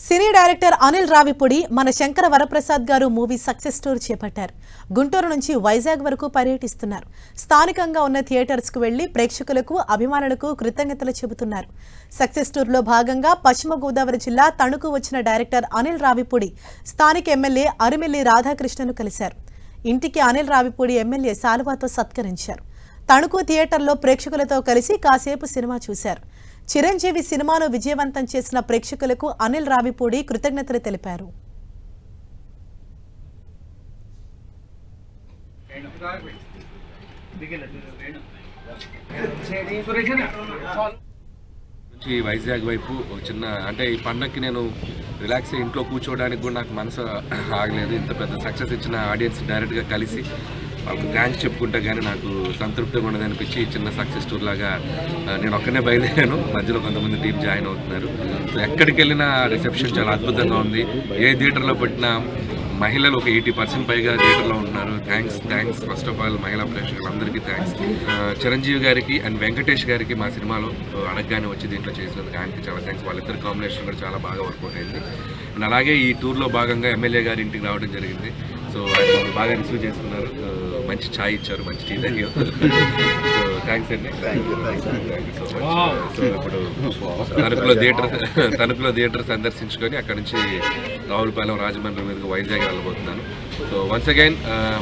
సినీ director Anil Ravipudi మన శంకర వరప్రసాద్ గారు movie success story చేపట్టారు. గుంటూరు నుంచి వైజాగ్ వరకు పర్యటిస్తున్నారు. స్థానికంగా ఉన్న థియేటర్స్ కు వెళ్లి ప్రేక్షకులకు అభిమానులకు కృతజ్ఞతలు చెబుతున్నారు. సక్సెస్ టూర్లో భాగంగా పశ్చిమ గోదావరి జిల్లా తణుకు వచ్చిన డైరెక్టర్ అనిల్ రావిపూడి స్థానిక ఎమ్మెల్యే అరిమెల్లి రాధాకృష్ణను కలిశారు. ఇంటికి అనిల్ రావిపూడి ఎమ్మెల్యే శాలువాతో సత్కరించారు. తణుకు థియేటర్లో ప్రేక్షకులతో కలిసి కాసేపు సినిమా చూశారు. చిరంజీవి సినిమాను విజయవంతం చేసిన ప్రేక్షకులకు అనిల్ రావిపూడి కృతజ్ఞతలు తెలిపారు. వైజాగ్ వైపు ఒక చిన్న అంటే ఈ పండగకి నేను రిలాక్స్ ఇంట్లో కూర్చోవడానికి కూడా నాకు మనసు ఆగలేదు. ఇంత పెద్ద సక్సెస్ ఇచ్చిన ఆడియన్స్ డైరెక్ట్గా కలిసి వాళ్ళకి థ్యాంక్స్ చెప్పుకుంటే కానీ నాకు సంతృప్తిగా ఉండదు అనిపించి చిన్న సక్సెస్ టూర్ లాగా నేను ఒక్కనే బయలుదేరాను. మధ్యలో కొంతమంది టీం జాయిన్ అవుతున్నారు. సో ఎక్కడికి వెళ్ళినా రిసెప్షన్ చాలా అద్భుతంగా ఉంది. ఏ థియేటర్లో పెట్టినా మహిళలు ఒక 80% పైగా థియేటర్లో ఉంటున్నారు. థ్యాంక్స్ ఫస్ట్ ఆఫ్ ఆల్ మహిళా ప్రేక్షకులందరికీ థ్యాంక్స్. చిరంజీవి గారికి అండ్ వెంకటేష్ గారికి మా సినిమాలో అడగగానే వచ్చి దీంట్లో చేసినందుకు ఆయనకి చాలా థ్యాంక్స్. వాళ్ళిద్దరు కాంబినేషన్ కూడా చాలా బాగా వర్కౌట్ అయింది. అండ్ అలాగే ఈ టూర్లో భాగంగా ఎమ్మెల్యే గారి ఇంటికి రావడం జరిగింది. సో ఆయన బాగా రిసీవ్ చేసుకున్నారు. మంచి ఛాయ్ ఇచ్చారు, మంచి టీ తాగారు. సో థ్యాంక్స్ అండి. Thank you so much. So ఇప్పుడు తణుకులో థియేటర్ సందర్శించుకొని అక్కడ నుంచి రావులపాలెం రాజమండ్రి మీదకి వైజాగ్ వెళ్ళబోతున్నాను. సో వన్స్ అగైన్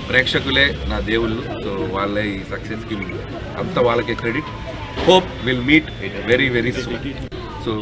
ప్రేక్షకులే నా దేవుళ్ళు. సో వాళ్ళే ఈ సక్సెస్కి అంతా వాళ్ళకే credit. Hope will meet very very soon. So